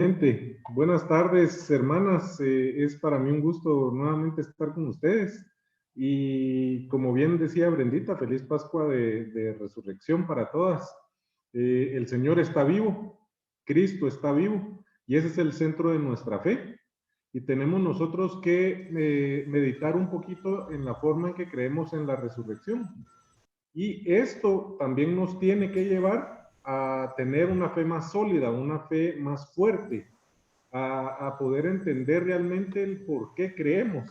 Gente, buenas tardes, hermanas. Es para mí un gusto nuevamente estar con ustedes. Y como bien decía Brendita, feliz Pascua de Resurrección para todas. El Señor está vivo, Cristo está vivo, y ese es el centro de nuestra fe. Y tenemos nosotros que meditar un poquito en la forma en que creemos en la resurrección. Y esto también nos tiene que llevar a tener una fe más sólida, una fe más fuerte, a poder entender realmente el por qué creemos.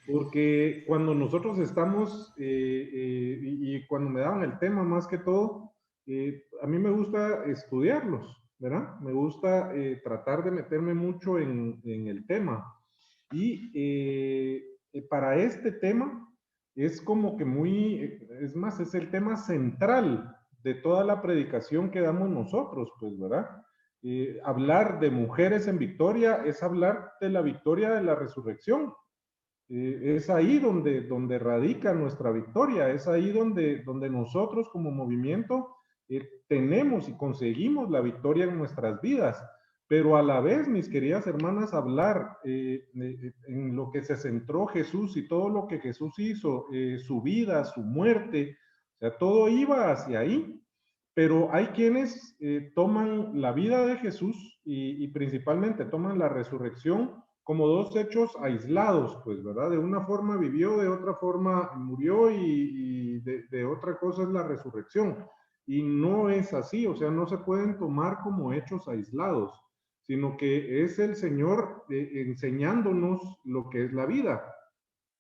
Porque cuando nosotros estamos, y cuando me daban el tema más que todo, a mí me gusta estudiarlos, ¿verdad? Me gusta tratar de meterme mucho en el tema. Y para este tema es como que es más, es el tema central de toda la predicación que damos nosotros, pues, ¿verdad? Hablar de mujeres en victoria es hablar de la victoria de la resurrección. Es ahí donde radica nuestra victoria, es ahí donde nosotros como movimiento tenemos y conseguimos la victoria en nuestras vidas. Pero a la vez, mis queridas hermanas, hablar en lo que se centró Jesús y todo lo que Jesús hizo, su vida, su muerte, o sea, todo iba hacia ahí. Pero hay quienes toman la vida de Jesús y principalmente toman la resurrección como dos hechos aislados, pues, ¿verdad? De una forma vivió, de otra forma murió y de otra cosa es la resurrección. Y no es así, o sea, no se pueden tomar como hechos aislados, sino que es el Señor enseñándonos lo que es la vida.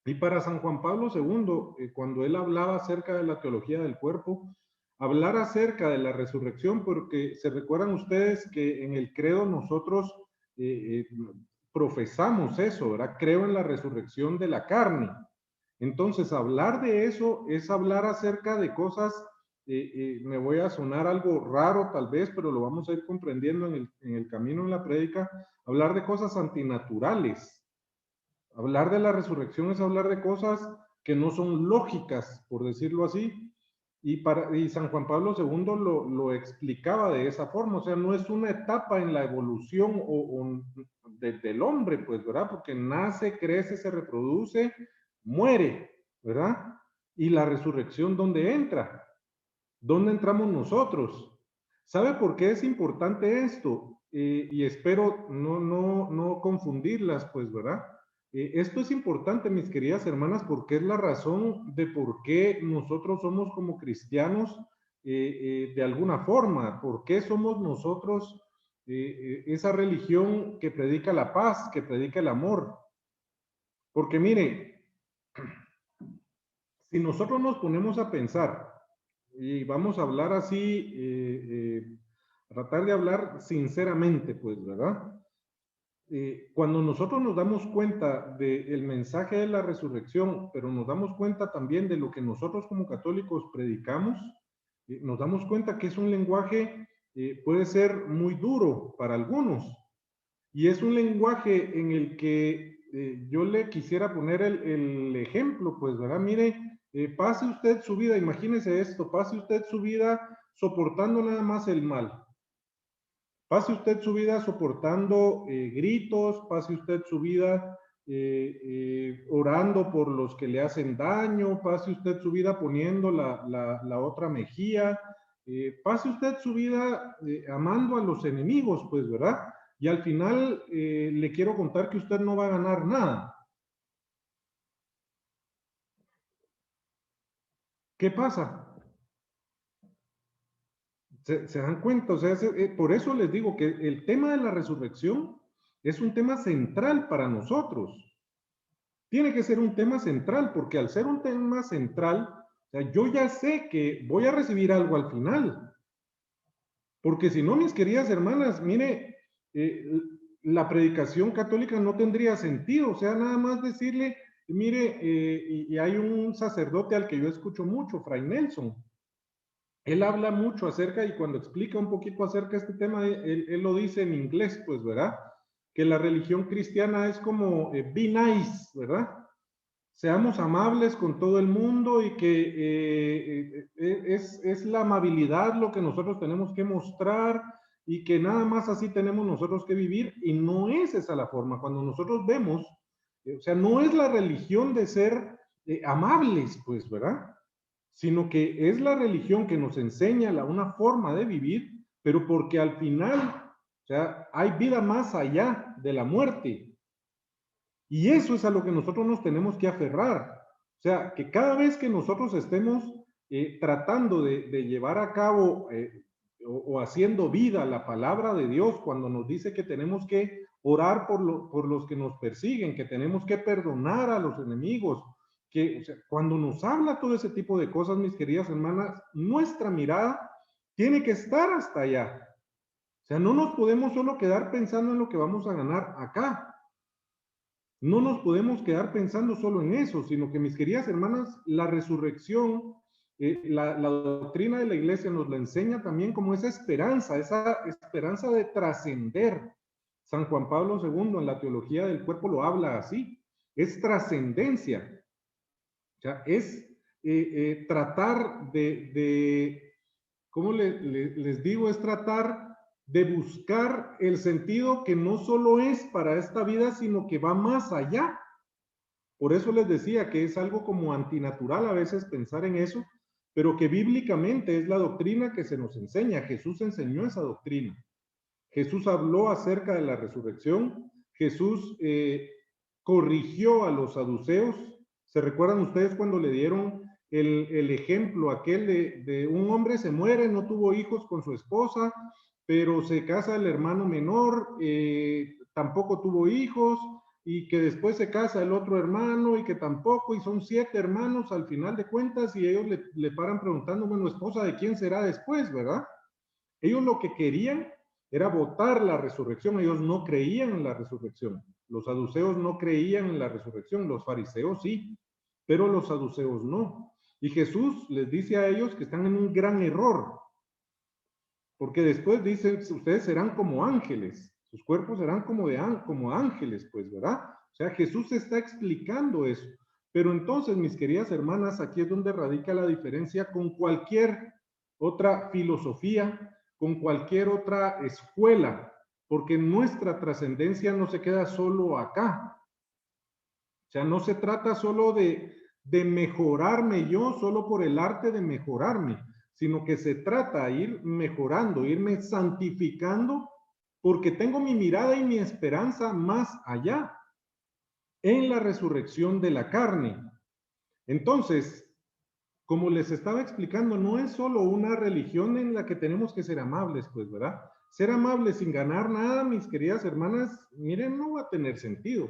Y para San Juan Pablo II, cuando él hablaba acerca de la teología del cuerpo, hablar acerca de la resurrección, porque se recuerdan ustedes que en el credo nosotros profesamos eso, ¿verdad? Creo en la resurrección de la carne. Entonces, hablar de eso es hablar acerca de cosas, me voy a sonar algo raro tal vez, pero lo vamos a ir comprendiendo en el camino en la prédica, hablar de cosas antinaturales. Hablar de la resurrección es hablar de cosas que no son lógicas, por decirlo así. Y San Juan Pablo II lo explicaba de esa forma, o sea, no es una etapa en la evolución del hombre, pues, ¿verdad? Porque nace, crece, se reproduce, muere, ¿verdad? Y la resurrección, ¿dónde entra? ¿Dónde entramos nosotros? ¿Sabe por qué es importante esto? Y espero no confundirlas, pues, ¿verdad? Esto es importante, mis queridas hermanas, porque es la razón de por qué nosotros somos como cristianos de alguna forma. ¿Por qué somos nosotros esa religión que predica la paz, que predica el amor? Porque mire, si nosotros nos ponemos a pensar, y vamos a hablar así, tratar de hablar sinceramente, pues, ¿verdad? Cuando nosotros nos damos cuenta del mensaje de la resurrección, pero nos damos cuenta también de lo que nosotros como católicos predicamos, nos damos cuenta que es un lenguaje, puede ser muy duro para algunos, y es un lenguaje en el que yo le quisiera poner el ejemplo, pues, ¿verdad? Mire, pase usted su vida, imagínese esto, pase usted su vida soportando nada más el mal. Pase usted su vida soportando gritos, pase usted su vida orando por los que le hacen daño, pase usted su vida poniendo la otra mejilla, pase usted su vida amando a los enemigos, pues, ¿verdad? Y al final le quiero contar que usted no va a ganar nada. ¿Qué pasa? ¿Se dan cuenta? O sea, por eso les digo que el tema de la resurrección es un tema central para nosotros. Tiene que ser un tema central, porque al ser un tema central, o sea, yo ya sé que voy a recibir algo al final. Porque si no, mis queridas hermanas, mire, la predicación católica no tendría sentido. O sea, nada más decirle, mire, y hay un sacerdote al que yo escucho mucho, Fray Nelson. Él habla mucho acerca, y cuando explica un poquito acerca de este tema, él lo dice en inglés, pues, ¿verdad? Que la religión cristiana es como be nice, ¿verdad? Seamos amables con todo el mundo y que es la amabilidad lo que nosotros tenemos que mostrar y que nada más así tenemos nosotros que vivir, y no es esa la forma. Cuando nosotros vemos, o sea, no es la religión de ser amables, pues, ¿verdad? Sino que es la religión que nos enseña una forma de vivir, pero porque al final, o sea, hay vida más allá de la muerte. Y eso es a lo que nosotros nos tenemos que aferrar. O sea, que cada vez que nosotros estemos tratando de llevar a cabo o haciendo vida la palabra de Dios, cuando nos dice que tenemos que orar por los que nos persiguen, que tenemos que perdonar a los enemigos, que o sea, cuando nos habla todo ese tipo de cosas, mis queridas hermanas, nuestra mirada tiene que estar hasta allá. O sea, no nos podemos solo quedar pensando en lo que vamos a ganar acá. No nos podemos quedar pensando solo en eso, sino que, mis queridas hermanas, la resurrección, la doctrina de la iglesia nos la enseña también como esa esperanza de trascender. San Juan Pablo II en la teología del cuerpo lo habla así, es trascendencia. O sea, es tratar ¿cómo les digo? Es tratar de buscar el sentido que no solo es para esta vida, sino que va más allá. Por eso les decía que es algo como antinatural a veces pensar en eso, pero que bíblicamente es la doctrina que se nos enseña. Jesús enseñó esa doctrina. Jesús habló acerca de la resurrección. Jesús corrigió a los saduceos. ¿Se recuerdan ustedes cuando le dieron el ejemplo aquel de un hombre se muere, no tuvo hijos con su esposa, pero se casa el hermano menor, tampoco tuvo hijos, y que después se casa el otro hermano y que tampoco, y son 7 hermanos al final de cuentas, y ellos le paran preguntando, bueno, esposa de quién será después, ¿verdad? Ellos lo que querían era votar la resurrección, ellos no creían en la resurrección. Los saduceos no creían en la resurrección, los fariseos sí, pero los saduceos no. Y Jesús les dice a ellos que están en un gran error, porque después dice, ustedes serán como ángeles, sus cuerpos serán como ángeles, pues, ¿verdad? O sea, Jesús está explicando eso. Pero entonces, mis queridas hermanas, aquí es donde radica la diferencia con cualquier otra filosofía, con cualquier otra escuela, porque nuestra trascendencia no se queda solo acá. O sea, no se trata solo de mejorarme yo, solo por el arte de mejorarme, sino que se trata de ir mejorando, irme santificando, porque tengo mi mirada y mi esperanza más allá, en la resurrección de la carne. Entonces, como les estaba explicando, no es solo una religión en la que tenemos que ser amables, pues, ¿verdad? Ser amables sin ganar nada, mis queridas hermanas, miren, no va a tener sentido.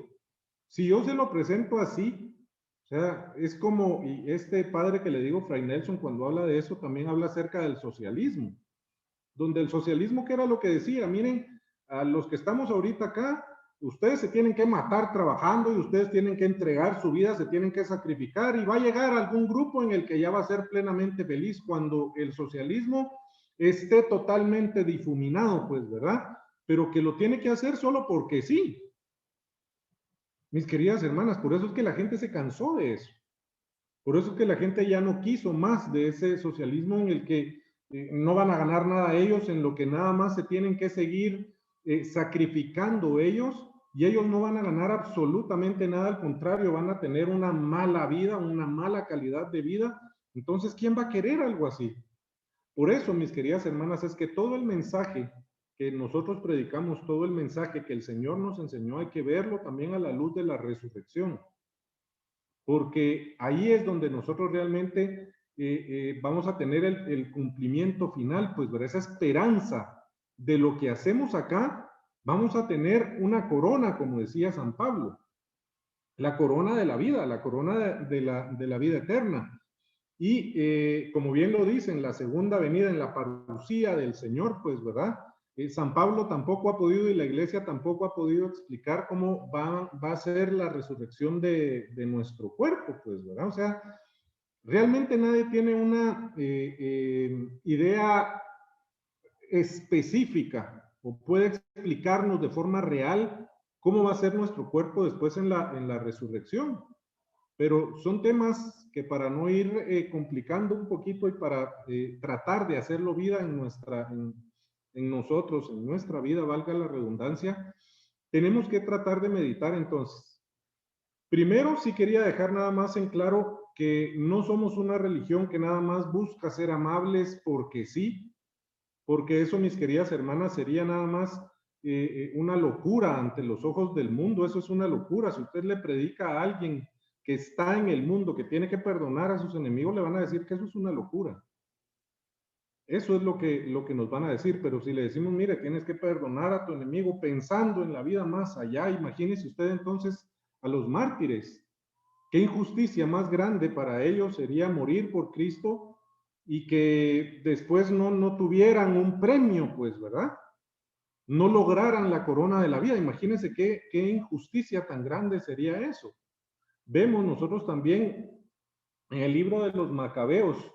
Si yo se lo presento así, o sea, es como, y este padre que le digo, Fray Nelson, cuando habla de eso, también habla acerca del socialismo, donde el socialismo, ¿qué era lo que decía? Miren, a los que estamos ahorita acá, ustedes se tienen que matar trabajando y ustedes tienen que entregar su vida, se tienen que sacrificar, y va a llegar algún grupo en el que ya va a ser plenamente feliz cuando el socialismo esté totalmente difuminado, pues, ¿verdad? Pero que lo tiene que hacer solo porque sí. Mis queridas hermanas, por eso es que la gente se cansó de eso. Por eso es que la gente ya no quiso más de ese socialismo en el que no van a ganar nada ellos, en lo que nada más se tienen que seguir sacrificando ellos, y ellos no van a ganar absolutamente nada, al contrario, van a tener una mala vida, una mala calidad de vida. Entonces, ¿quién va a querer algo así? Por eso, mis queridas hermanas, es que todo el mensaje que nosotros predicamos, todo el mensaje que el Señor nos enseñó, hay que verlo también a la luz de la resurrección, porque ahí es donde nosotros realmente vamos a tener el cumplimiento final, pues, ver esa esperanza de lo que hacemos acá, vamos a tener una corona, como decía San Pablo, la corona de la vida, la corona de la vida eterna. Y como bien lo dicen, la segunda venida en la parucía del Señor, pues, ¿verdad? San Pablo tampoco ha podido, y la iglesia tampoco ha podido explicar cómo va a ser la resurrección de nuestro cuerpo, pues, ¿verdad? O sea, realmente nadie tiene una idea específica o puede explicarnos de forma real cómo va a ser nuestro cuerpo después en la resurrección. Pero son temas que, para no ir complicando un poquito y para tratar de hacerlo vida en nosotros, en nuestra vida, valga la redundancia, tenemos que tratar de meditar entonces. Primero, sí quería dejar nada más en claro que no somos una religión que nada más busca ser amables porque sí, porque eso, mis queridas hermanas, sería nada más una locura ante los ojos del mundo. Eso es una locura. Si usted le predica a alguien que está en el mundo, que tiene que perdonar a sus enemigos, le van a decir que eso es una locura. Eso es lo que nos van a decir, pero si le decimos, mire, tienes que perdonar a tu enemigo pensando en la vida más allá, imagínese usted entonces a los mártires. Qué injusticia más grande para ellos sería morir por Cristo y que después no tuvieran un premio, pues, ¿verdad? No lograran la corona de la vida. Imagínense qué injusticia tan grande sería eso. Vemos nosotros también en el libro de los Macabeos,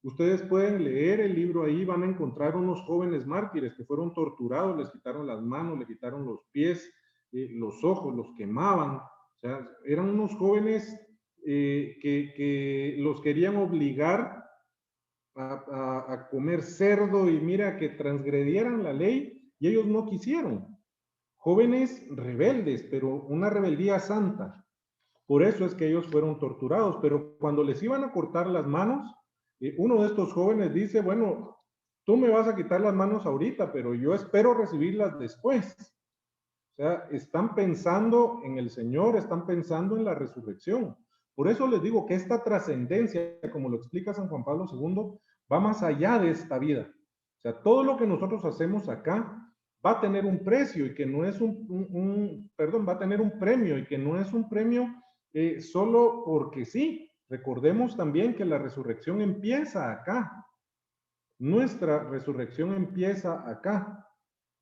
ustedes pueden leer el libro ahí, van a encontrar unos jóvenes mártires que fueron torturados, les quitaron las manos, les quitaron los pies, los ojos, los quemaban. O sea, eran unos jóvenes que los querían obligar a comer cerdo y mira que transgredieran la ley y ellos no quisieron. Jóvenes rebeldes, pero una rebeldía santa. Por eso es que ellos fueron torturados, pero cuando les iban a cortar las manos, uno de estos jóvenes dice, bueno, tú me vas a quitar las manos ahorita, pero yo espero recibirlas después. O sea, están pensando en el Señor, están pensando en la resurrección. Por eso les digo que esta trascendencia, como lo explica San Juan Pablo II, va más allá de esta vida. O sea, todo lo que nosotros hacemos acá va a tener un precio y que no es va a tener un premio y que no es un premio solo porque sí. Recordemos también que la resurrección empieza acá. Nuestra resurrección empieza acá.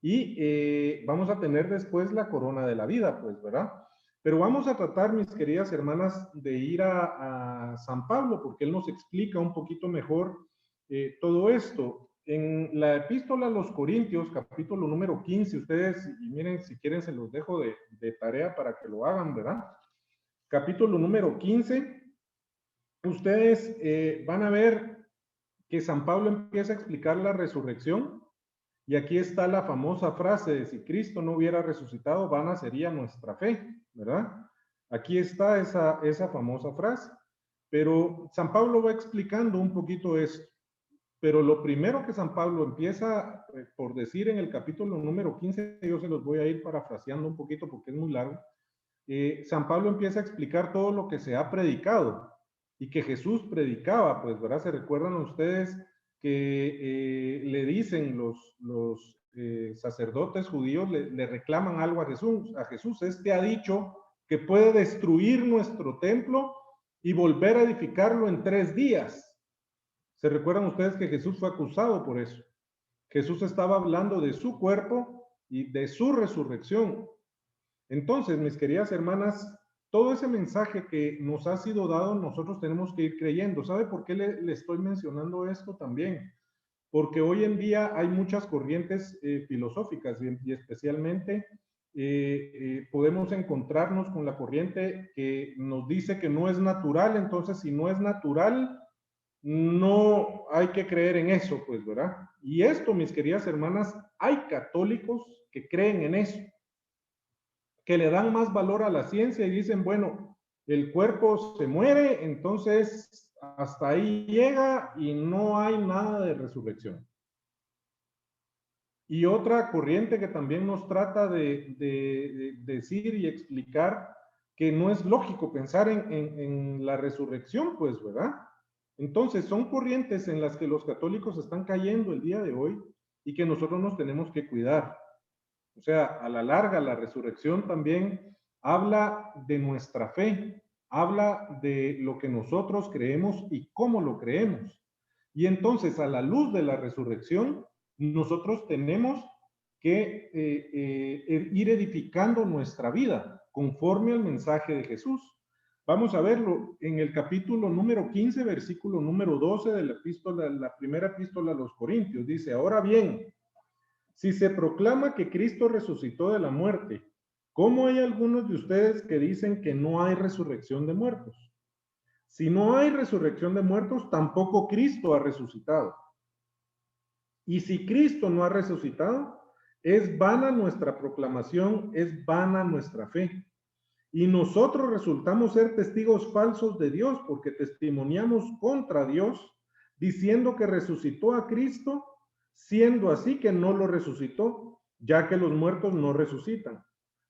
Y vamos a tener después la corona de la vida, pues, ¿verdad? Pero vamos a tratar, mis queridas hermanas, de ir a San Pablo, porque él nos explica un poquito mejor todo esto. En la epístola a los Corintios, capítulo número 15, ustedes, y miren, si quieren se los dejo de tarea para que lo hagan, ¿verdad? Capítulo número 15, ustedes van a ver que San Pablo empieza a explicar la resurrección. Y aquí está la famosa frase de si Cristo no hubiera resucitado, vana sería nuestra fe, ¿verdad? Aquí está esa famosa frase. Pero San Pablo va explicando un poquito esto. Pero lo primero que San Pablo empieza por decir en el capítulo número 15, yo se los voy a ir parafraseando un poquito porque es muy largo. San Pablo empieza a explicar todo lo que se ha predicado y que Jesús predicaba, pues, ¿verdad? Se recuerdan ustedes que le dicen los sacerdotes judíos, le reclaman algo a Jesús. Este ha dicho que puede destruir nuestro templo y volver a edificarlo en 3 días. ¿Se recuerdan ustedes que Jesús fue acusado por eso? Jesús estaba hablando de su cuerpo y de su resurrección. Entonces, mis queridas hermanas, todo ese mensaje que nos ha sido dado, nosotros tenemos que ir creyendo. ¿Sabe por qué le estoy mencionando esto también? Porque hoy en día hay muchas corrientes filosóficas y especialmente podemos encontrarnos con la corriente que nos dice que no es natural, entonces si no es natural, no hay que creer en eso, pues, ¿verdad? Y esto, mis queridas hermanas, hay católicos que creen en eso, que le dan más valor a la ciencia y dicen, bueno, el cuerpo se muere, entonces hasta ahí llega y no hay nada de resurrección. Y otra corriente que también nos trata de decir y explicar que no es lógico pensar en la resurrección, pues, ¿verdad? Entonces, son corrientes en las que los católicos están cayendo el día de hoy y que nosotros nos tenemos que cuidar. O sea, a la larga, la resurrección también habla de nuestra fe, habla de lo que nosotros creemos y cómo lo creemos. Y entonces, a la luz de la resurrección, nosotros tenemos que ir edificando nuestra vida conforme al mensaje de Jesús. Vamos a verlo en el capítulo número 15, versículo número 12 de la primera epístola a los Corintios. Dice, ahora bien, si se proclama que Cristo resucitó de la muerte, ¿cómo hay algunos de ustedes que dicen que no hay resurrección de muertos? Si no hay resurrección de muertos, tampoco Cristo ha resucitado. Y si Cristo no ha resucitado, es vana nuestra proclamación, es vana nuestra fe. Y nosotros resultamos ser testigos falsos de Dios porque testimoniamos contra Dios diciendo que resucitó a Cristo, siendo así que no lo resucitó, ya que los muertos no resucitan.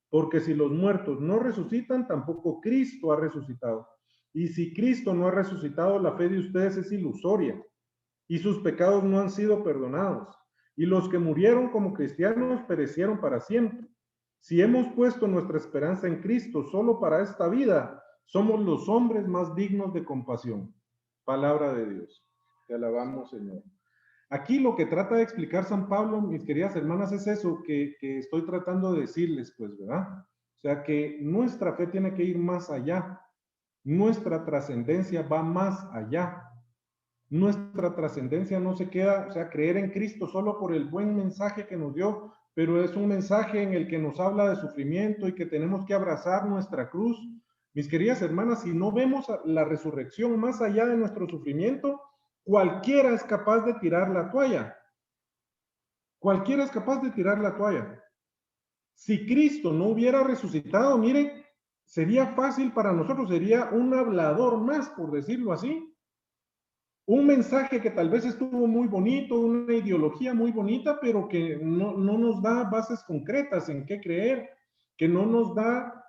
Porque si los muertos no resucitan, tampoco Cristo ha resucitado. Y si Cristo no ha resucitado, la fe de ustedes es ilusoria y sus pecados no han sido perdonados. Y los que murieron como cristianos perecieron para siempre. Si hemos puesto nuestra esperanza en Cristo solo para esta vida, somos los hombres más dignos de compasión. Palabra de Dios. Te alabamos, Señor. Aquí lo que trata de explicar San Pablo, mis queridas hermanas, es eso que estoy tratando de decirles, pues, ¿verdad? O sea, que nuestra fe tiene que ir más allá. Nuestra trascendencia va más allá. Nuestra trascendencia no se queda, o sea, creer en Cristo solo por el buen mensaje que nos dio, pero es un mensaje en el que nos habla de sufrimiento y que tenemos que abrazar nuestra cruz. Mis queridas hermanas, si no vemos la resurrección más allá de nuestro sufrimiento, cualquiera es capaz de tirar la toalla. Cualquiera es capaz de tirar la toalla. Si Cristo no hubiera resucitado, miren, sería fácil para nosotros, sería un hablador más, por decirlo así. Un mensaje que tal vez estuvo muy bonito, una ideología muy bonita, pero que no nos da bases concretas en qué creer, que no nos da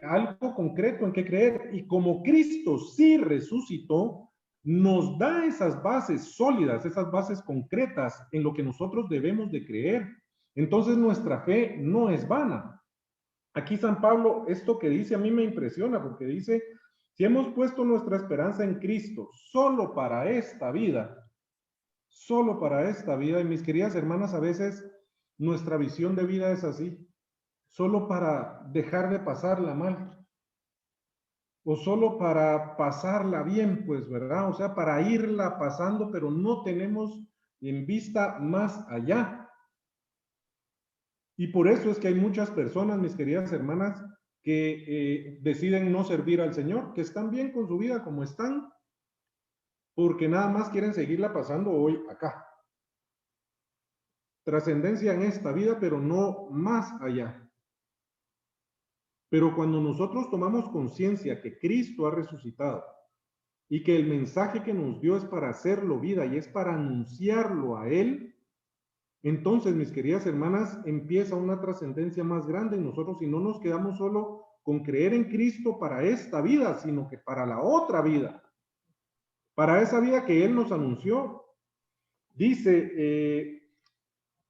algo concreto en qué creer. Y como Cristo sí resucitó, nos da esas bases sólidas, esas bases concretas en lo que nosotros debemos de creer. Entonces nuestra fe no es vana. Aquí San Pablo, esto que dice a mí me impresiona porque dice, si hemos puesto nuestra esperanza en Cristo solo para esta vida, y mis queridas hermanas, a veces nuestra visión de vida es así, solo para dejar de pasarla mal, o solo para pasarla bien, pues, ¿verdad? O sea, para irla pasando, pero no tenemos en vista más allá. Y por eso es que hay muchas personas, mis queridas hermanas, que deciden no servir al Señor, que están bien con su vida como están, porque nada más quieren seguirla pasando hoy acá. Trascendencia en esta vida, pero no más allá. Pero cuando nosotros tomamos conciencia que Cristo ha resucitado y que el mensaje que nos dio es para hacerlo vida y es para anunciarlo a Él, entonces, mis queridas hermanas, empieza una trascendencia más grande en nosotros y no nos quedamos solo con creer en Cristo para esta vida, sino que para la otra vida, para esa vida que Él nos anunció. Dice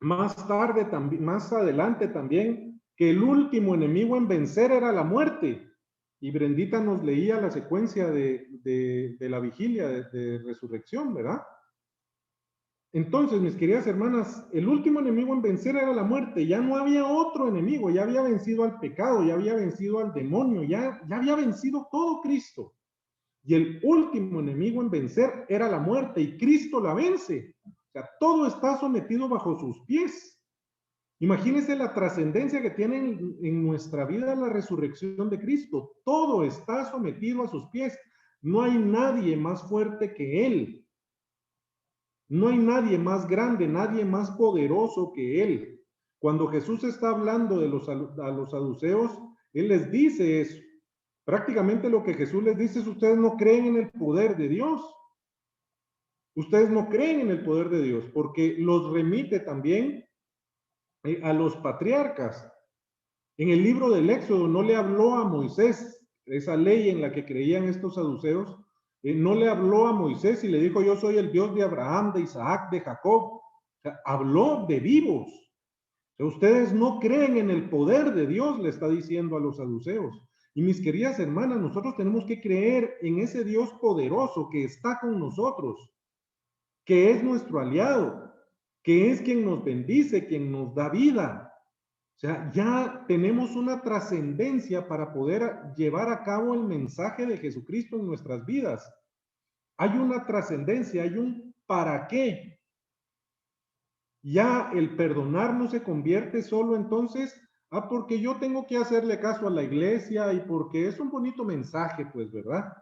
más tarde, más adelante también, que el último enemigo en vencer era la muerte. Y Brendita nos leía la secuencia de la vigilia de resurrección, ¿verdad? Entonces, mis queridas hermanas, el último enemigo en vencer era la muerte. Ya no había otro enemigo, ya había vencido al pecado, ya había vencido al demonio, ya había vencido todo Cristo. Y el último enemigo en vencer era la muerte y Cristo la vence. O sea, todo está sometido bajo sus pies. Imagínense la trascendencia que tiene en nuestra vida la resurrección de Cristo. Todo está sometido a sus pies. No hay nadie más fuerte que Él. No hay nadie más grande, nadie más poderoso que Él. Cuando Jesús está hablando de a los saduceos, Él les dice eso. Prácticamente lo que Jesús les dice es, ustedes no creen en el poder de Dios. Ustedes no creen en el poder de Dios, porque los remite también a los patriarcas. En el libro del Éxodo no le habló a Moisés, esa ley en la que creían estos saduceos, no le habló a Moisés y le dijo, yo soy el Dios de Abraham, de Isaac, de Jacob. O sea, habló de vivos. O sea, ustedes no creen en el poder de Dios, le está diciendo a los saduceos. Y mis queridas hermanas, nosotros tenemos que creer en ese Dios poderoso que está con nosotros, que es nuestro aliado, que es quien nos bendice, quien nos da vida. O sea, ya tenemos una trascendencia para poder llevar a cabo el mensaje de Jesucristo en nuestras vidas. Hay una trascendencia, hay un para qué. Ya el perdonar no se convierte solo entonces, porque yo tengo que hacerle caso a la iglesia y porque es un bonito mensaje, pues, ¿verdad?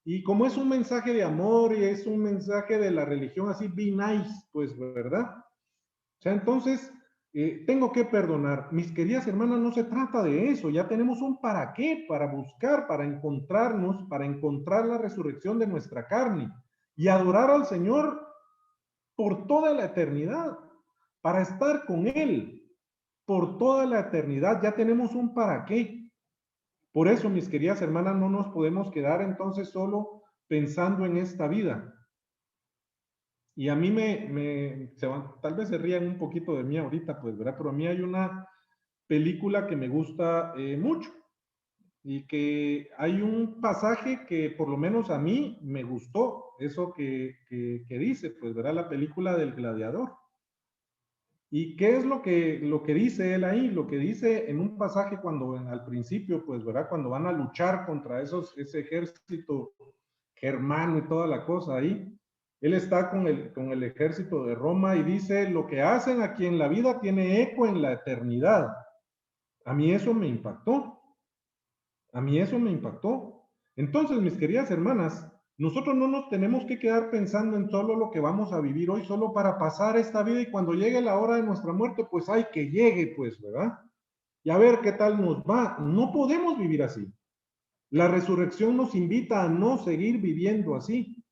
Y como es un mensaje de amor y es un mensaje de la religión así, be nice, pues, ¿verdad? O sea, entonces, tengo que perdonar. Mis queridas hermanas, no se trata de eso. Ya tenemos un para qué, para buscar, para encontrarnos, para encontrar la resurrección de nuestra carne y adorar al Señor por toda la eternidad, para estar con Él por toda la eternidad. Ya tenemos un para qué. Por eso, mis queridas hermanas, no nos podemos quedar entonces solo pensando en esta vida. Y a mí tal vez se rían un poquito de mí ahorita, pues, ¿verdad? Pero a mí hay una película que me gusta mucho y que hay un pasaje que por lo menos a mí me gustó, eso que dice, pues, ¿verdad? La película del gladiador. ¿Y qué es lo que dice él ahí? Lo que dice en un pasaje cuando al principio, pues, ¿verdad? Cuando van a luchar contra ese ejército germano y toda la cosa ahí. Él está con el ejército de Roma y dice, lo que hacen aquí en la vida tiene eco en la eternidad. A mí eso me impactó. A mí eso me impactó. Entonces, mis queridas hermanas, nosotros no nos tenemos que quedar pensando en solo lo que vamos a vivir hoy, solo para pasar esta vida y cuando llegue la hora de nuestra muerte, pues hay que llegue, pues, ¿verdad? Y a ver qué tal nos va. No podemos vivir así. La resurrección nos invita a no seguir viviendo así.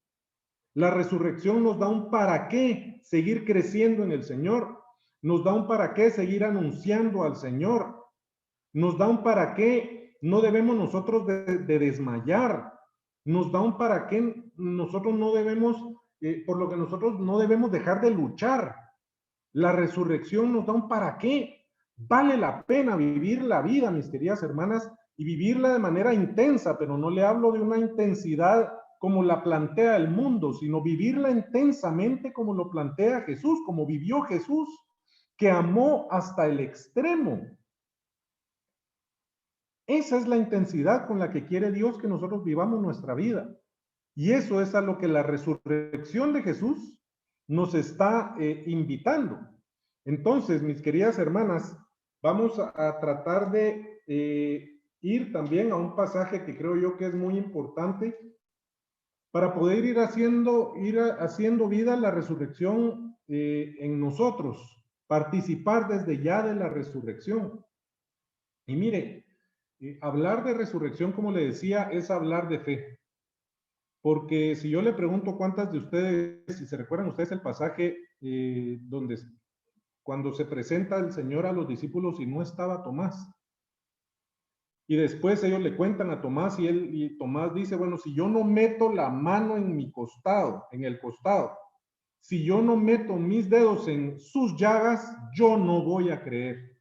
La resurrección nos da un para qué seguir creciendo en el Señor. Nos da un para qué seguir anunciando al Señor. Nos da un para qué no debemos nosotros de desmayar. Nos da un para qué nosotros no debemos, por lo que nosotros no debemos dejar de luchar. La resurrección nos da un para qué. Vale la pena vivir la vida, mis queridas hermanas, y vivirla de manera intensa, pero no le hablo de una intensidad como la plantea el mundo, sino vivirla intensamente como lo plantea Jesús, como vivió Jesús, que amó hasta el extremo. Esa es la intensidad con la que quiere Dios que nosotros vivamos nuestra vida. Y eso es a lo que la resurrección de Jesús nos está invitando. Entonces, mis queridas hermanas, vamos a tratar de ir también a un pasaje que creo yo que es muy importante para poder ir haciendo vida la resurrección en nosotros, participar desde ya de la resurrección. Y mire, hablar de resurrección, como le decía, es hablar de fe. Porque si yo le pregunto cuántas de ustedes, si se recuerdan ustedes el pasaje donde cuando se presenta el Señor a los discípulos y no estaba Tomás. Y después ellos le cuentan a Tomás y Tomás dice, bueno, si yo no meto la mano en mi costado, en el costado, si yo no meto mis dedos en sus llagas, yo no voy a creer.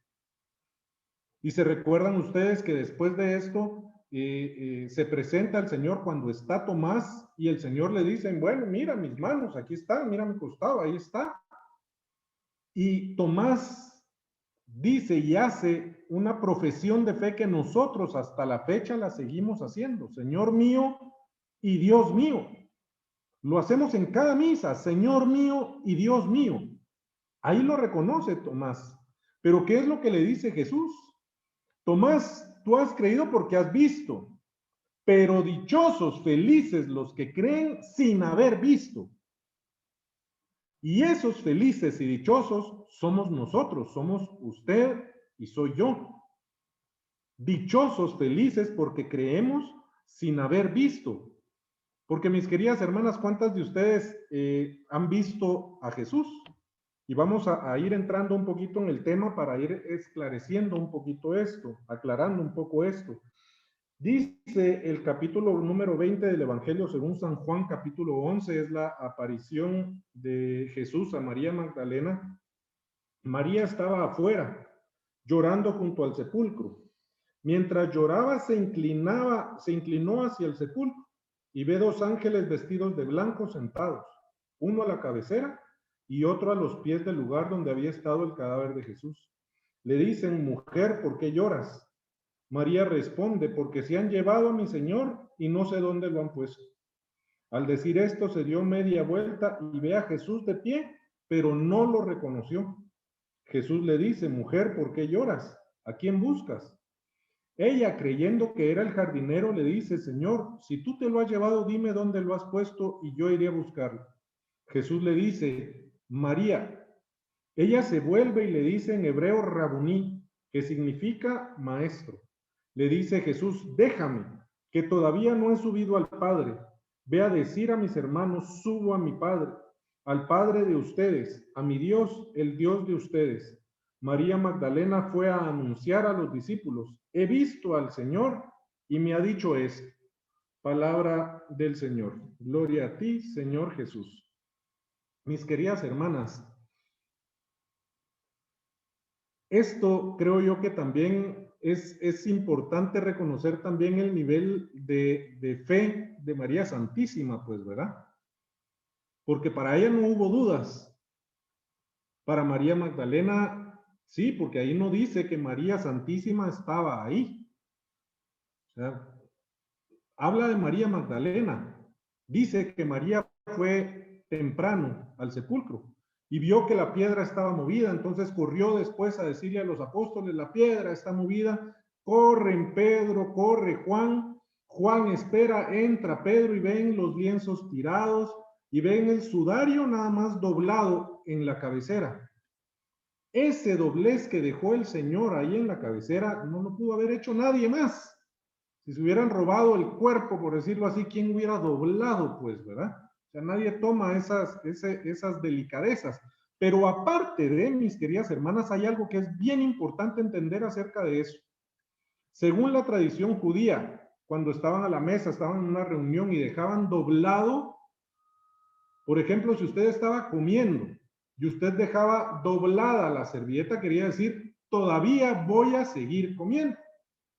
Y se recuerdan ustedes que después de esto se presenta el Señor cuando está Tomás y el Señor le dice, bueno, mira mis manos, aquí están, mira mi costado, ahí está. Y Tomás dice y hace una profesión de fe que nosotros hasta la fecha la seguimos haciendo. Señor mío y Dios mío. Lo hacemos en cada misa, Señor mío y Dios mío. Ahí lo reconoce Tomás. Pero ¿qué es lo que le dice Jesús? Tomás, tú has creído porque has visto, pero dichosos, felices los que creen sin haber visto. Y esos felices y dichosos somos nosotros, somos usted y soy yo. Dichosos, felices porque creemos sin haber visto. Porque mis queridas hermanas, ¿cuántas de ustedes han visto a Jesús? Y vamos a ir entrando un poquito en el tema para ir esclareciendo un poquito esto, aclarando un poco esto. Dice el capítulo número 20 del Evangelio según San Juan, capítulo 11, es la aparición de Jesús a María Magdalena. María estaba afuera, llorando junto al sepulcro. Mientras lloraba, se inclinó hacia el sepulcro y ve dos ángeles vestidos de blanco sentados, uno a la cabecera y otro a los pies del lugar donde había estado el cadáver de Jesús. Le dicen, mujer, ¿por qué lloras? María responde, porque se han llevado a mi Señor y no sé dónde lo han puesto. Al decir esto, se dio media vuelta y ve a Jesús de pie, pero no lo reconoció. Jesús le dice, mujer, ¿por qué lloras? ¿A quién buscas? Ella, creyendo que era el jardinero, le dice, Señor, si tú te lo has llevado, dime dónde lo has puesto y yo iré a buscarlo. Jesús le dice, María. Ella se vuelve y le dice en hebreo Rabuní, que significa maestro. Le dice Jesús, déjame, que todavía no he subido al Padre. Ve a decir a mis hermanos, subo a mi Padre, al Padre de ustedes, a mi Dios, el Dios de ustedes. María Magdalena fue a anunciar a los discípulos, he visto al Señor y me ha dicho esto. Palabra del Señor. Gloria a ti, Señor Jesús. Mis queridas hermanas, esto creo yo que también es importante reconocer también el nivel de fe de María Santísima, pues, ¿verdad? Porque para ella no hubo dudas. Para María Magdalena, sí, porque ahí no dice que María Santísima estaba ahí. O sea, habla de María Magdalena. Dice que María fue temprano al sepulcro y vio que la piedra estaba movida, entonces corrió después a decirle a los apóstoles, la piedra está movida, corren Pedro, corre Juan, Juan espera, entra Pedro y ven los lienzos tirados y ven el sudario nada más doblado en la cabecera. Ese doblez que dejó el Señor ahí en la cabecera no lo pudo haber hecho nadie más. Si se hubieran robado el cuerpo, por decirlo así, ¿quién hubiera doblado? Pues, ¿verdad? O sea, nadie toma esas delicadezas. Pero aparte de, mis queridas hermanas, hay algo que es bien importante entender acerca de eso. Según la tradición judía, cuando estaban a la mesa, estaban en una reunión y dejaban doblado, por ejemplo, si usted estaba comiendo y usted dejaba doblada la servilleta, quería decir, todavía voy a seguir comiendo,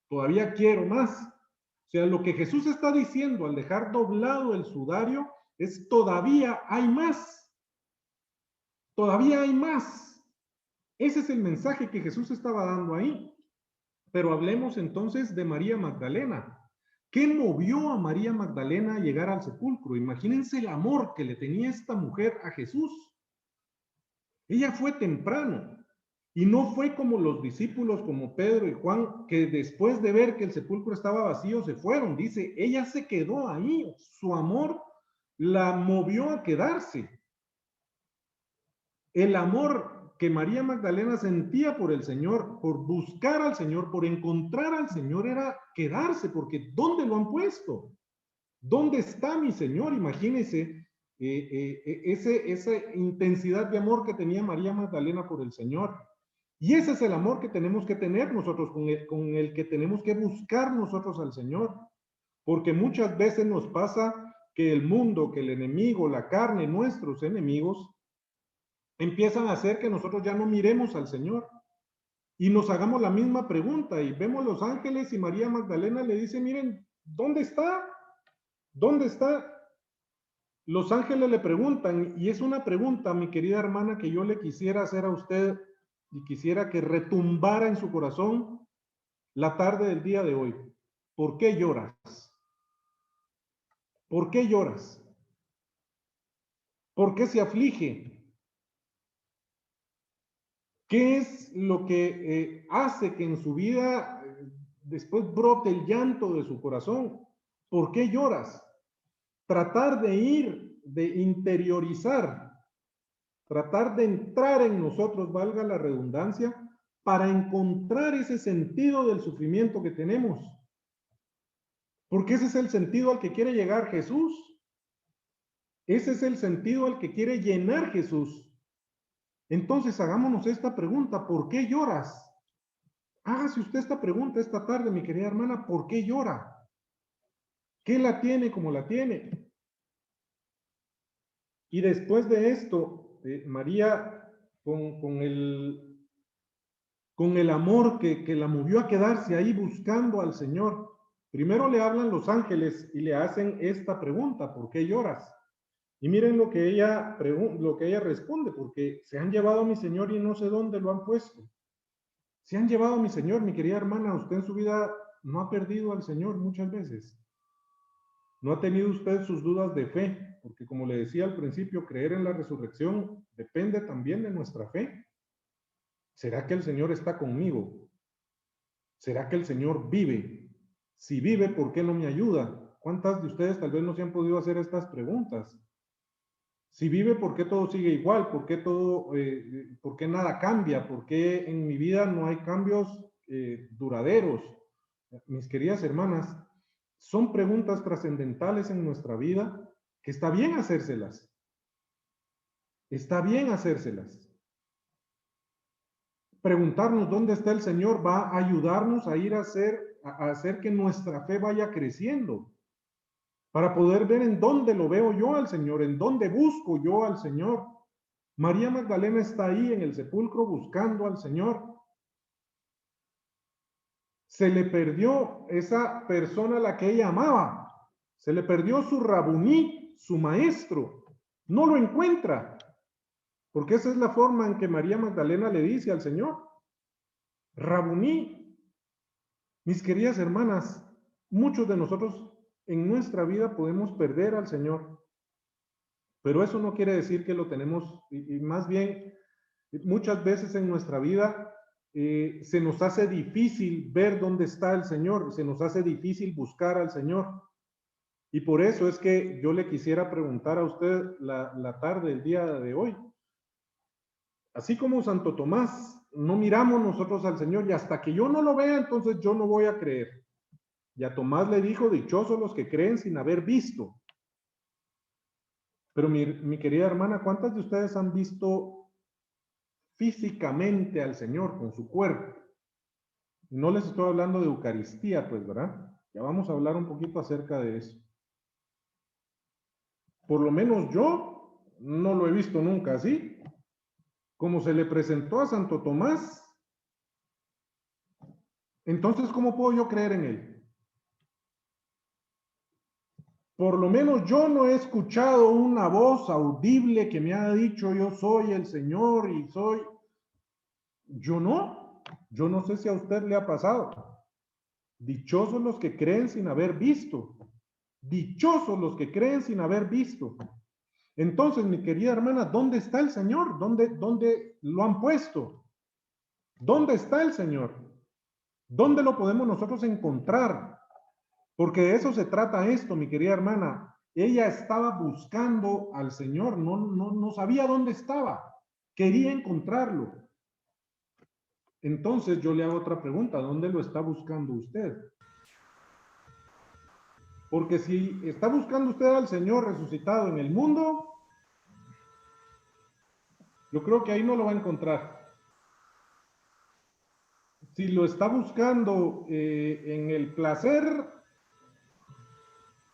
todavía quiero más. O sea, lo que Jesús está diciendo al dejar doblado el sudario es todavía hay más. Todavía hay más. Ese es el mensaje que Jesús estaba dando ahí. Pero hablemos entonces de María Magdalena. ¿Qué movió a María Magdalena a llegar al sepulcro? Imagínense el amor que le tenía esta mujer a Jesús. Ella fue temprano. Y no fue como los discípulos, como Pedro y Juan, que después de ver que el sepulcro estaba vacío, se fueron. Dice, ella se quedó ahí. Su amor la movió a quedarse. El amor que María Magdalena sentía por el Señor, por buscar al Señor, por encontrar al Señor, era quedarse, porque ¿dónde lo han puesto? ¿Dónde está mi Señor? Imagínense esa intensidad de amor que tenía María Magdalena por el Señor. Y ese es el amor que tenemos que tener nosotros, con el que tenemos que buscar nosotros al Señor. Porque muchas veces nos pasa que el mundo, que el enemigo, la carne, nuestros enemigos, empiezan a hacer que nosotros ya no miremos al Señor y nos hagamos la misma pregunta y vemos los ángeles y María Magdalena le dice, miren, ¿dónde está? ¿Dónde está? Los ángeles le preguntan, y es una pregunta, mi querida hermana, que yo le quisiera hacer a usted y quisiera que retumbara en su corazón la tarde del día de hoy. ¿Por qué lloras? ¿Por qué lloras? ¿Por qué se aflige? ¿Qué es lo que hace que en su vida después brote el llanto de su corazón? ¿Por qué lloras? Tratar de ir, de interiorizar, tratar de entrar en nosotros, valga la redundancia, para encontrar ese sentido del sufrimiento que tenemos. Porque ese es el sentido al que quiere llegar Jesús. Ese es el sentido al que quiere llenar Jesús. Entonces hagámonos esta pregunta, ¿por qué lloras? Hágase usted esta pregunta esta tarde, mi querida hermana, ¿por qué llora? ¿Qué la tiene como la tiene? Y después de esto, María, con el amor que la movió a quedarse ahí buscando al Señor, primero le hablan los ángeles y le hacen esta pregunta, ¿por qué lloras? Y miren lo que ella responde, porque se han llevado a mi Señor y no sé dónde lo han puesto. Se han llevado a mi Señor, mi querida hermana, usted en su vida no ha perdido al Señor muchas veces. No ha tenido usted sus dudas de fe, porque como le decía al principio, creer en la resurrección depende también de nuestra fe. ¿Será que el Señor está conmigo? ¿Será que el Señor vive? Si vive, ¿por qué no me ayuda? ¿Cuántas de ustedes tal vez no se han podido hacer estas preguntas? Si vive, ¿por qué todo sigue igual? ¿Por qué por qué nada cambia? ¿Por qué en mi vida no hay cambios duraderos? Mis queridas hermanas, son preguntas trascendentales en nuestra vida que está bien hacérselas. Está bien hacérselas. Preguntarnos dónde está el Señor va a ayudarnos a ir a hacer que nuestra fe vaya creciendo, para poder ver en dónde lo veo yo al Señor, en dónde busco yo al Señor. María Magdalena está ahí en el sepulcro buscando al Señor. Se le perdió esa persona a la que ella amaba. Se le perdió su rabuní, su maestro. No lo encuentra. Porque esa es la forma en que María Magdalena le dice al Señor. Rabuní. Mis queridas hermanas, muchos de nosotros en nuestra vida podemos perder al Señor. Pero eso no quiere decir que lo tenemos, y más bien, muchas veces en nuestra vida se nos hace difícil ver dónde está el Señor, se nos hace difícil buscar al Señor. Y por eso es que yo le quisiera preguntar a usted la tarde, el día de hoy. Así como Santo Tomás, no miramos nosotros al Señor y hasta que yo no lo vea, entonces yo no voy a creer. Y a Tomás le dijo, dichosos los que creen sin haber visto. Pero mi querida hermana, ¿cuántas de ustedes han visto físicamente al Señor con su cuerpo? No les estoy hablando de Eucaristía, pues, ¿verdad? Ya vamos a hablar un poquito acerca de eso. Por lo menos yo no lo he visto nunca así. Como se le presentó a Santo Tomás, entonces, ¿cómo puedo yo creer en él? Por lo menos yo no he escuchado una voz audible que me ha dicho yo soy el Señor y soy... Yo no sé si a usted le ha pasado. Dichosos los que creen sin haber visto. Dichosos los que creen sin haber visto. Entonces, mi querida hermana, ¿dónde está el Señor? ¿Dónde lo han puesto? ¿Dónde está el Señor? ¿Dónde lo podemos nosotros encontrar? Porque de eso se trata esto, mi querida hermana. Ella estaba buscando al Señor, no sabía dónde estaba. Quería encontrarlo. Entonces yo le hago otra pregunta, ¿dónde lo está buscando usted? Porque si está buscando usted al Señor resucitado en el mundo, yo creo que ahí no lo va a encontrar. Si lo está buscando en el placer,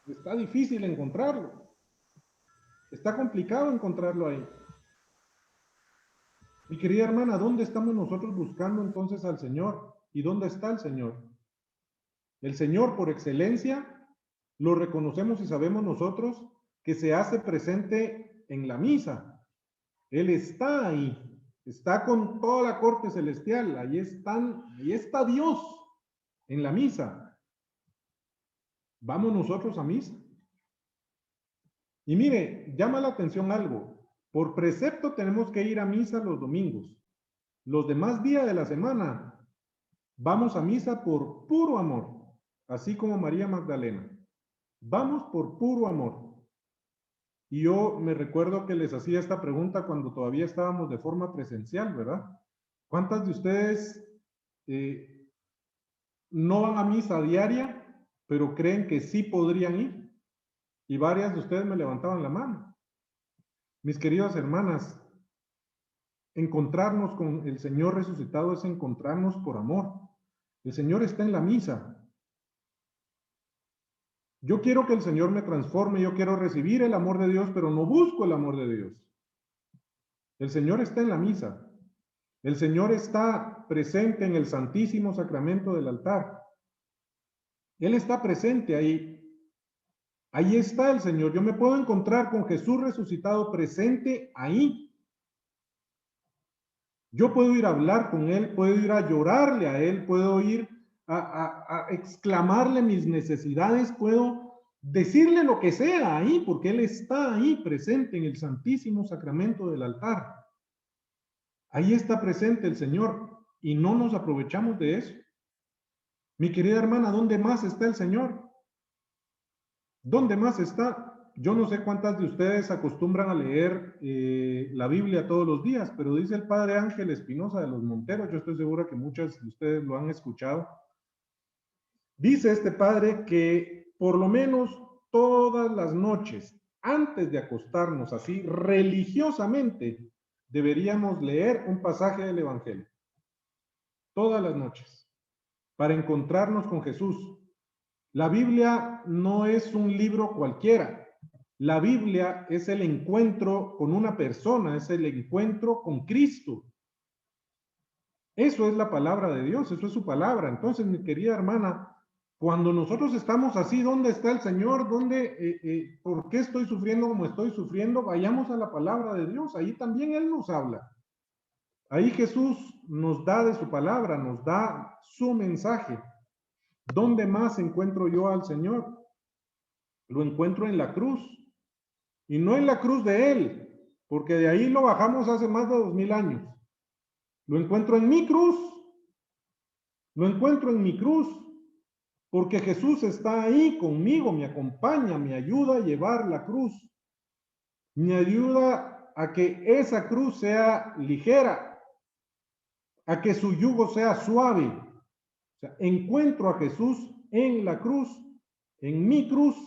está difícil encontrarlo. Está complicado encontrarlo ahí. Mi querida hermana, ¿dónde estamos nosotros buscando entonces al Señor? ¿Y dónde está el Señor? El Señor por excelencia lo reconocemos y sabemos nosotros que se hace presente en la misa. Él está ahí, está con toda la corte celestial, ahí está Dios en la misa. ¿Vamos nosotros a misa? Y mire, llama la atención algo. Por precepto tenemos que ir a misa los domingos. Los demás días de la semana vamos a misa por puro amor, así como María Magdalena. Vamos por puro amor. Y yo me recuerdo que les hacía esta pregunta cuando todavía estábamos de forma presencial, ¿verdad? ¿Cuántas de ustedes no van a misa diaria, pero creen que sí podrían ir? Y varias de ustedes me levantaban la mano. Mis queridas hermanas, encontrarnos con el Señor resucitado es encontrarnos por amor. El Señor está en la misa. Yo quiero que el Señor me transforme, yo quiero recibir el amor de Dios, pero no busco el amor de Dios. El Señor está en la misa. El Señor está presente en el Santísimo Sacramento del altar. Él está presente ahí. Ahí está el Señor. Yo me puedo encontrar con Jesús resucitado presente ahí. Yo puedo ir a hablar con Él, puedo ir a llorarle a Él, puedo ir a exclamarle mis necesidades, puedo decirle lo que sea ahí, porque Él está ahí presente en el Santísimo Sacramento del altar. Ahí está presente el Señor y no nos aprovechamos de eso. Mi querida hermana, ¿dónde más está el Señor? ¿Dónde más está? yo no sé cuántas de ustedes acostumbran a leer la Biblia todos los días, pero dice el padre Ángel Espinosa de los Monteros, yo estoy seguro que muchos de ustedes lo han escuchado. Dice este padre que por lo menos todas las noches, antes de acostarnos así religiosamente, deberíamos leer un pasaje del Evangelio. Todas las noches, para encontrarnos con Jesús. La Biblia no es un libro cualquiera. La Biblia es el encuentro con una persona, es el encuentro con Cristo. Eso es la palabra de Dios, eso es su palabra. Entonces, mi querida hermana, cuando nosotros estamos así, ¿dónde está el Señor? ¿Por qué estoy sufriendo como estoy sufriendo? Vayamos a la palabra de Dios, ahí también Él nos habla. Ahí Jesús nos da de su palabra, nos da su mensaje. ¿Dónde más encuentro yo al Señor? Lo encuentro en la cruz. Y no en la cruz de Él, porque de ahí lo bajamos hace más de 2000 años. Lo encuentro en mi cruz. Lo encuentro en mi cruz, porque Jesús está ahí conmigo, me acompaña, me ayuda a llevar la cruz. Me ayuda a que esa cruz sea ligera, a que su yugo sea suave. O sea, encuentro a Jesús en la cruz, en mi cruz.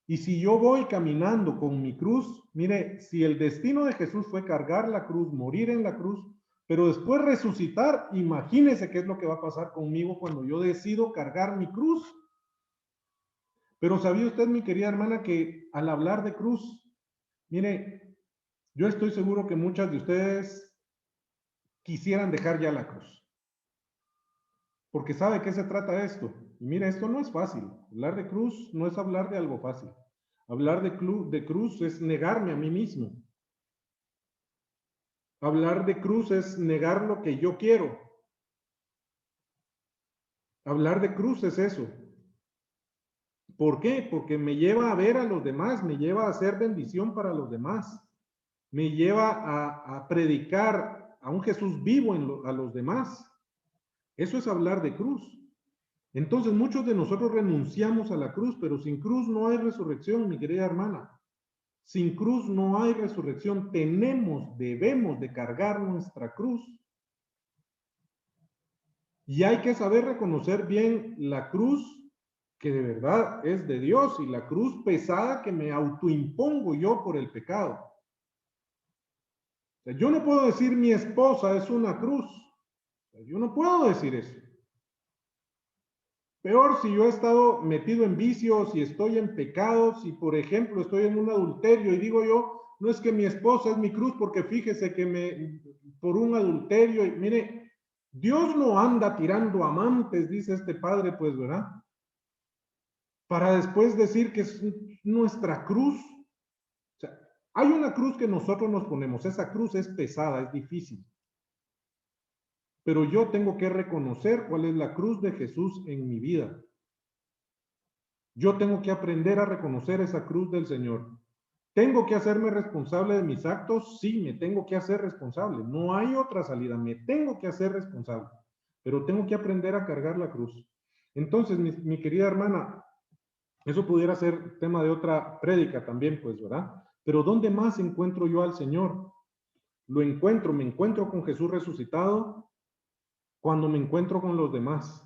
Y si yo voy caminando con mi cruz, mire, si el destino de Jesús fue cargar la cruz, morir en la cruz, pero después resucitar, imagínese qué es lo que va a pasar conmigo cuando yo decido cargar mi cruz. Pero ¿sabía usted, mi querida hermana, que al hablar de cruz, mire, yo estoy seguro que muchas de ustedes quisieran dejar ya la cruz? Porque sabe de qué se trata esto. Y mire, esto no es fácil. Hablar de cruz no es hablar de algo fácil. Hablar de cruz es negarme a mí mismo. Hablar de cruz es negar lo que yo quiero. Hablar de cruz es eso. ¿Por qué? Porque me lleva a ver a los demás, me lleva a hacer bendición para los demás, me lleva a predicar a un Jesús vivo a los demás. Eso es hablar de cruz. Entonces muchos de nosotros renunciamos a la cruz, pero sin cruz no hay resurrección, mi querida hermana. Sin cruz no hay resurrección. Debemos de cargar nuestra cruz. Y hay que saber reconocer bien la cruz que de verdad es de Dios y la cruz pesada que me autoimpongo yo por el pecado. O sea, yo no puedo decir mi esposa es una cruz. O sea, yo no puedo decir eso. Peor si yo he estado metido en vicios, si estoy en pecados, si por ejemplo estoy en un adulterio y digo yo, no es que mi esposa es mi cruz porque fíjese que por un adulterio, y mire, Dios no anda tirando amantes, dice este padre, pues, ¿verdad? Para después decir que es nuestra cruz. O sea, hay una cruz que nosotros nos ponemos, esa cruz es pesada, es difícil. Pero yo tengo que reconocer cuál es la cruz de Jesús en mi vida. Yo tengo que aprender a reconocer esa cruz del Señor. ¿Tengo que hacerme responsable de mis actos? Sí, me tengo que hacer responsable. No hay otra salida, me tengo que hacer responsable. Pero tengo que aprender a cargar la cruz. Entonces, mi querida hermana, eso pudiera ser tema de otra prédica también, pues, ¿verdad? Pero ¿dónde más encuentro yo al Señor? Me encuentro con Jesús resucitado cuando me encuentro con los demás,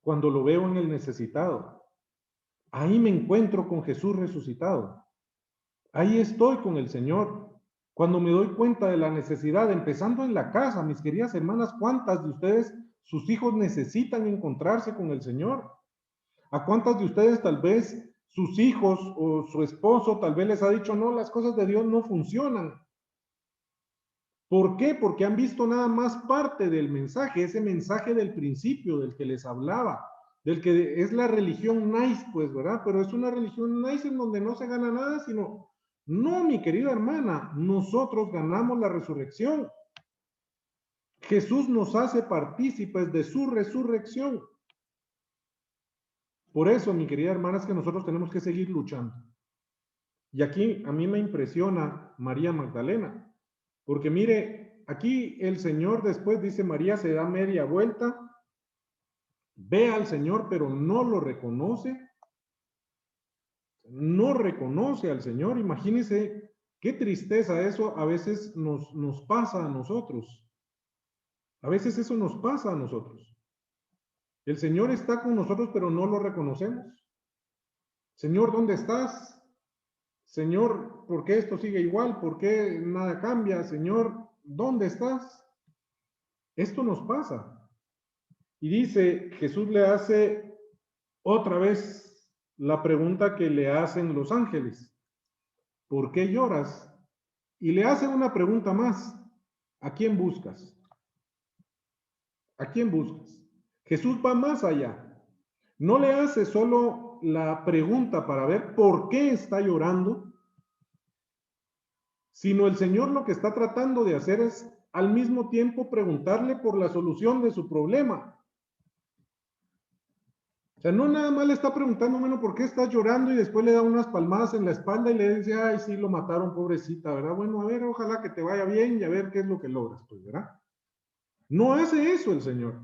cuando lo veo en el necesitado. Ahí me encuentro con Jesús resucitado. Ahí estoy con el Señor. Cuando me doy cuenta de la necesidad, empezando en la casa, mis queridas hermanas, ¿cuántas de ustedes, sus hijos necesitan encontrarse con el Señor? ¿A cuántas de ustedes tal vez sus hijos o su esposo tal vez les ha dicho, no, las cosas de Dios no funcionan? ¿Por qué? Porque han visto nada más parte del mensaje, ese mensaje del principio, del que les hablaba, del que es la religión nice, pues, ¿verdad? Pero es una religión nice en donde no se gana nada, sino, no, mi querida hermana, nosotros ganamos la resurrección. Jesús nos hace partícipes de su resurrección. Por eso, mi querida hermana, es que nosotros tenemos que seguir luchando. Y aquí a mí me impresiona María Magdalena, porque mire, aquí el Señor después dice, María se da media vuelta, ve al Señor, pero no lo reconoce. no reconoce al Señor. Imagínense qué tristeza eso a veces nos pasa a nosotros. A veces eso nos pasa a nosotros. El Señor está con nosotros, pero no lo reconocemos. Señor, ¿dónde estás? Señor, ¿por qué esto sigue igual? ¿Por qué nada cambia? Señor, ¿dónde estás? Esto nos pasa. Y dice, Jesús le hace otra vez la pregunta que le hacen los ángeles. ¿Por qué lloras? Y le hace una pregunta más. ¿A quién buscas? ¿A quién buscas? Jesús va más allá. No le hace solo la pregunta para ver por qué está llorando, sino el Señor lo que está tratando de hacer es al mismo tiempo preguntarle por la solución de su problema. O sea, no nada más le está preguntando, bueno, ¿por qué estás llorando? Y después le da unas palmadas en la espalda y le dice, ay, sí, lo mataron, pobrecita, ¿verdad? Bueno, a ver, ojalá que te vaya bien y a ver qué es lo que logras, pues, ¿verdad? No hace eso el Señor.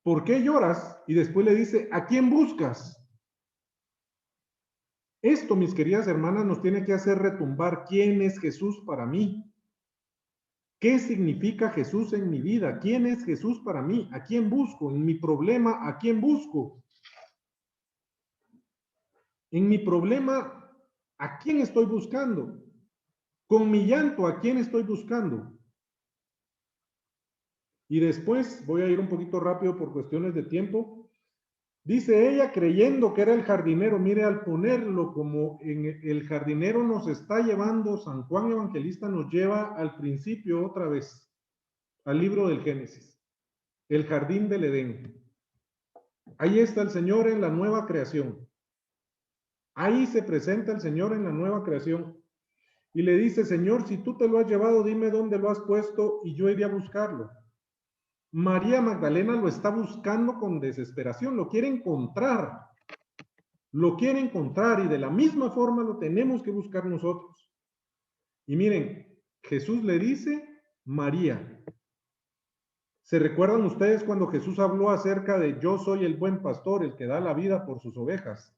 ¿Por qué lloras? Y después le dice, ¿a quién buscas? Esto, mis queridas hermanas, nos tiene que hacer retumbar quién es Jesús para mí. ¿Qué significa Jesús en mi vida? ¿Quién es Jesús para mí? ¿A quién busco? En mi problema, ¿a quién busco? En mi problema, ¿a quién estoy buscando? Con mi llanto, ¿a quién estoy buscando? Y después, voy a ir un poquito rápido por cuestiones de tiempo, dice ella creyendo que era el jardinero. Mire, al ponerlo como en el jardinero nos está llevando, San Juan Evangelista nos lleva al principio otra vez, al libro del Génesis, el jardín del Edén. Ahí está el Señor en la nueva creación. Ahí se presenta el Señor en la nueva creación. Y le dice, Señor, si tú te lo has llevado, dime dónde lo has puesto y yo iré a buscarlo. María Magdalena lo está buscando con desesperación, lo quiere encontrar y de la misma forma lo tenemos que buscar nosotros. Y miren, Jesús le dice, María. ¿Se recuerdan ustedes cuando Jesús habló acerca de yo soy el buen pastor, el que da la vida por sus ovejas?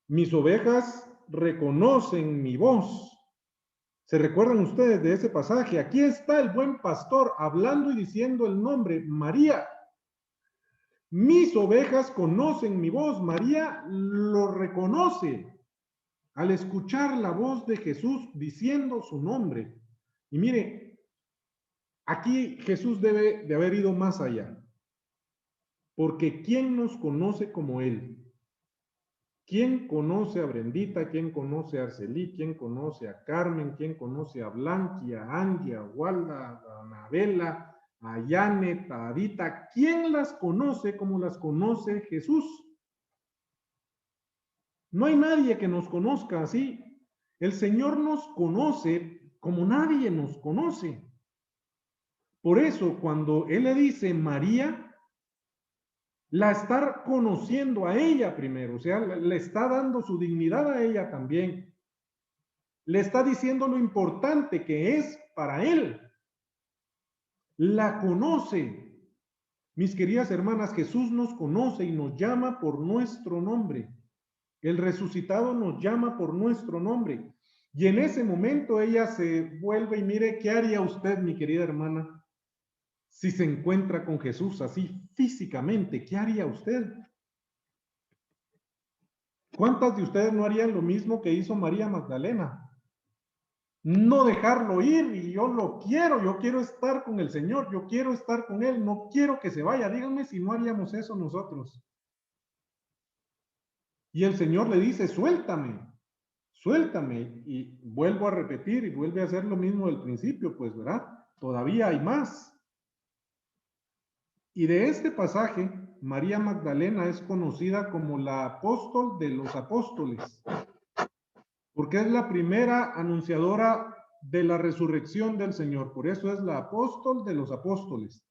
Mis ovejas reconocen mi voz. ¿Se recuerdan ustedes de ese pasaje? Aquí está el buen pastor hablando y diciendo el nombre, María. Mis ovejas conocen mi voz. María lo reconoce al escuchar la voz de Jesús diciendo su nombre. Y mire, aquí Jesús debe de haber ido más allá. Porque ¿quién nos conoce como Él? ¿Quién conoce a Brendita? ¿Quién conoce a Arcelí? ¿Quién conoce a Carmen? ¿Quién conoce a Blanqui, a Angie, a Walda, a Anabela, a Janet, a Adita? ¿Quién las conoce como las conoce Jesús? No hay nadie que nos conozca así. El Señor nos conoce como nadie nos conoce. Por eso, cuando Él le dice María, la está conociendo a ella primero, o sea, le está dando su dignidad a ella también. Le está diciendo lo importante que es para él. La conoce. Mis queridas hermanas, Jesús nos conoce y nos llama por nuestro nombre. El resucitado nos llama por nuestro nombre. Y en ese momento ella se vuelve y mire, ¿qué haría usted, mi querida hermana, si se encuentra con Jesús así físicamente? ¿Qué haría usted? ¿Cuántas de ustedes no harían lo mismo que hizo María Magdalena? No dejarlo ir, y yo quiero estar con el Señor, yo quiero estar con Él, no quiero que se vaya. Díganme si no haríamos eso nosotros. Y el Señor le dice, suéltame, suéltame. Y vuelvo a repetir y vuelve a hacer lo mismo del principio, pues, ¿verdad? Todavía hay más. Y de este pasaje, María Magdalena es conocida como la apóstol de los apóstoles, porque es la primera anunciadora de la resurrección del Señor. Por eso es la apóstol de los apóstoles.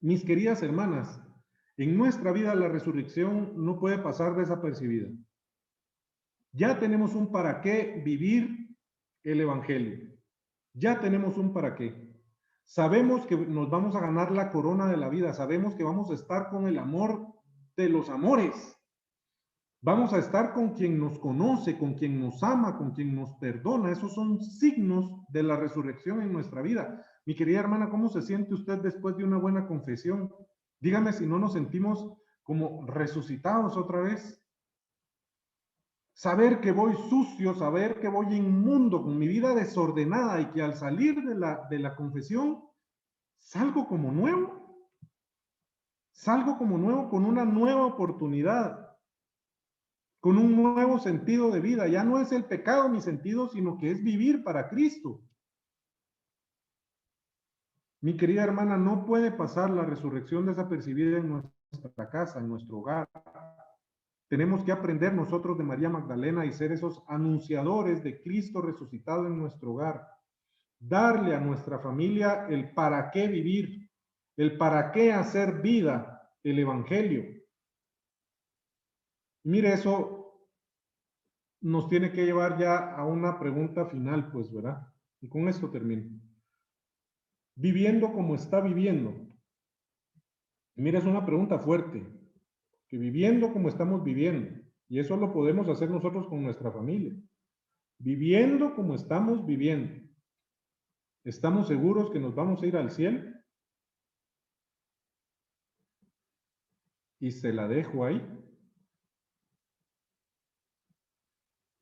Mis queridas hermanas, en nuestra vida la resurrección no puede pasar desapercibida. Ya tenemos un para qué vivir el Evangelio. Ya tenemos un para qué. Sabemos que nos vamos a ganar la corona de la vida. Sabemos que vamos a estar con el amor de los amores. Vamos a estar con quien nos conoce, con quien nos ama, con quien nos perdona. Esos son signos de la resurrección en nuestra vida. Mi querida hermana, ¿cómo se siente usted después de una buena confesión? Dígame si no nos sentimos como resucitados otra vez. Saber que voy sucio, saber que voy inmundo, con mi vida desordenada y que al salir de la confesión salgo como nuevo. Salgo como nuevo con una nueva oportunidad, con un nuevo sentido de vida. Ya no es el pecado mi sentido, sino que es vivir para Cristo. Mi querida hermana, no puede pasar la resurrección desapercibida en nuestra casa, en nuestro hogar. Tenemos que aprender nosotros de María Magdalena y ser esos anunciadores de Cristo resucitado en nuestro hogar. Darle a nuestra familia el para qué vivir, el para qué hacer vida, el Evangelio. Mire, eso nos tiene que llevar ya a una pregunta final, pues, ¿verdad? Y con esto termino. Viviendo como está viviendo. Mira, es una pregunta fuerte, que viviendo como estamos viviendo, y eso lo podemos hacer nosotros con nuestra familia. Viviendo como estamos viviendo, ¿estamos seguros que nos vamos a ir al cielo? Y se la dejo ahí.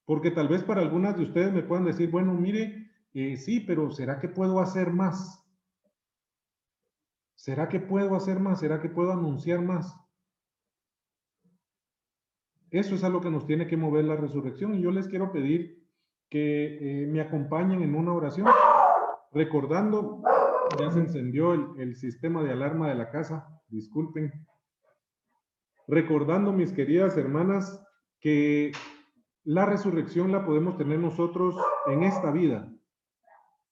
Porque tal vez para algunas de ustedes me puedan decir, bueno, mire, sí, pero ¿será que puedo hacer más? ¿Será que puedo hacer más? ¿Será que puedo anunciar más? Eso es a lo que nos tiene que mover la resurrección. Y yo les quiero pedir que me acompañen en una oración, recordando, ya se encendió el sistema de alarma de la casa, disculpen. Recordando, mis queridas hermanas, que la resurrección la podemos tener nosotros en esta vida.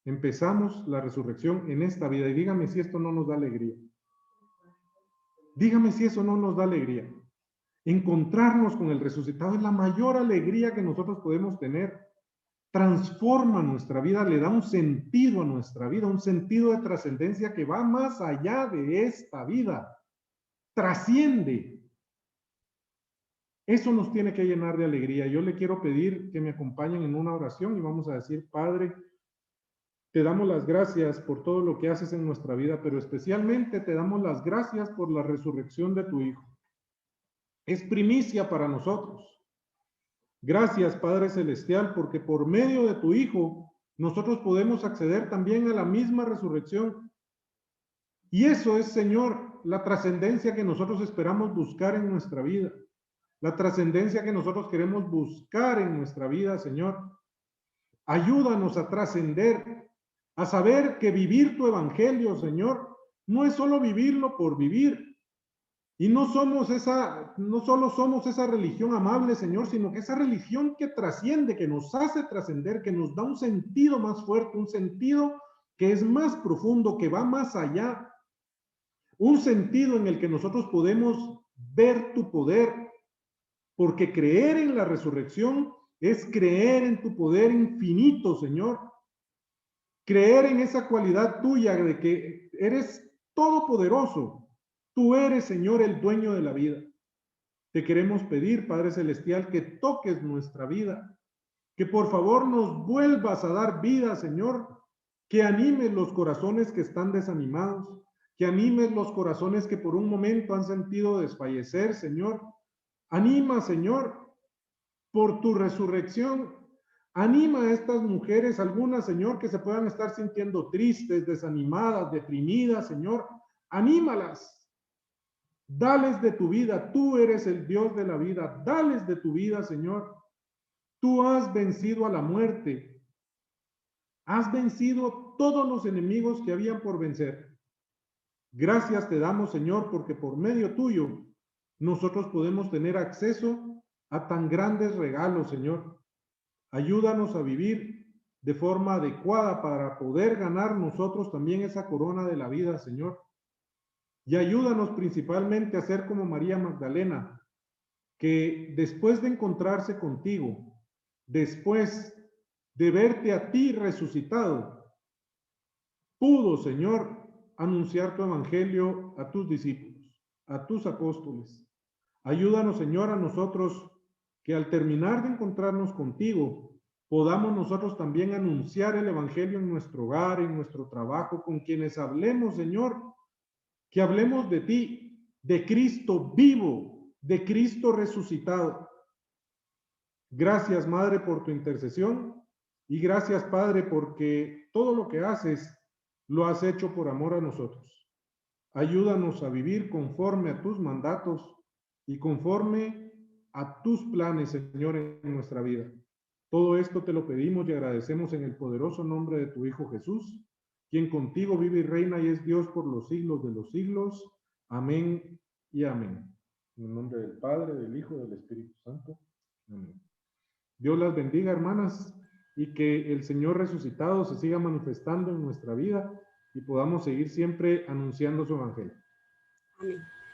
Empezamos la resurrección en esta vida. Y dígame si esto no nos da alegría. Dígame si eso no nos da alegría. Encontrarnos con el resucitado es la mayor alegría que nosotros podemos tener. Transforma nuestra vida, le da un sentido a nuestra vida, un sentido de trascendencia que va más allá de esta vida. Trasciende. Eso nos tiene que llenar de alegría. Yo le quiero pedir que me acompañen en una oración y vamos a decir, Padre, te damos las gracias por todo lo que haces en nuestra vida, pero especialmente te damos las gracias por la resurrección de tu Hijo. Es primicia para nosotros. Gracias, Padre Celestial, porque por medio de tu Hijo nosotros podemos acceder también a la misma resurrección. Y eso es, Señor, la trascendencia que nosotros esperamos buscar en nuestra vida. La trascendencia que nosotros queremos buscar en nuestra vida, Señor. Ayúdanos a trascender, a saber que vivir tu evangelio, Señor, no es solo vivirlo por vivir. Y no solo somos esa religión amable, Señor, sino que esa religión que trasciende, que nos hace trascender, que nos da un sentido más fuerte, un sentido que es más profundo, que va más allá. Un sentido en el que nosotros podemos ver tu poder, porque creer en la resurrección es creer en tu poder infinito, Señor. Creer en esa cualidad tuya de que eres todopoderoso. Tú eres, Señor, el dueño de la vida. Te queremos pedir, Padre Celestial, que toques nuestra vida, que por favor nos vuelvas a dar vida, Señor, que animes los corazones que están desanimados, que animes los corazones que por un momento han sentido desfallecer, Señor. Anima, Señor, por tu resurrección. Anima a estas mujeres, algunas, Señor, que se puedan estar sintiendo tristes, desanimadas, deprimidas, Señor. Anímalas. Dales de tu vida. Tú eres el Dios de la vida. Dales de tu vida, Señor. Tú has vencido a la muerte. Has vencido todos los enemigos que habían por vencer. Gracias te damos, Señor, porque por medio tuyo nosotros podemos tener acceso a tan grandes regalos, Señor. Ayúdanos a vivir de forma adecuada para poder ganar nosotros también esa corona de la vida, Señor. Y ayúdanos principalmente a ser como María Magdalena, que después de encontrarse contigo, después de verte a ti resucitado, pudo, Señor, anunciar tu evangelio a tus discípulos, a tus apóstoles. Ayúdanos, Señor, a nosotros que al terminar de encontrarnos contigo, podamos nosotros también anunciar el Evangelio en nuestro hogar, en nuestro trabajo, con quienes hablemos, Señor, que hablemos de ti, de Cristo vivo, de Cristo resucitado. Gracias, Madre, por tu intercesión y gracias, Padre, porque todo lo que haces lo has hecho por amor a nosotros. Ayúdanos a vivir conforme a tus mandatos y conforme a tus planes, Señor, en nuestra vida. Todo esto te lo pedimos y agradecemos en el poderoso nombre de tu Hijo Jesús, quien contigo vive y reina y es Dios por los siglos de los siglos. Amén y amén. En el nombre del Padre, del Hijo y del Espíritu Santo. Amén. Dios las bendiga, hermanas, y que el Señor resucitado se siga manifestando en nuestra vida y podamos seguir siempre anunciando su evangelio. Amén.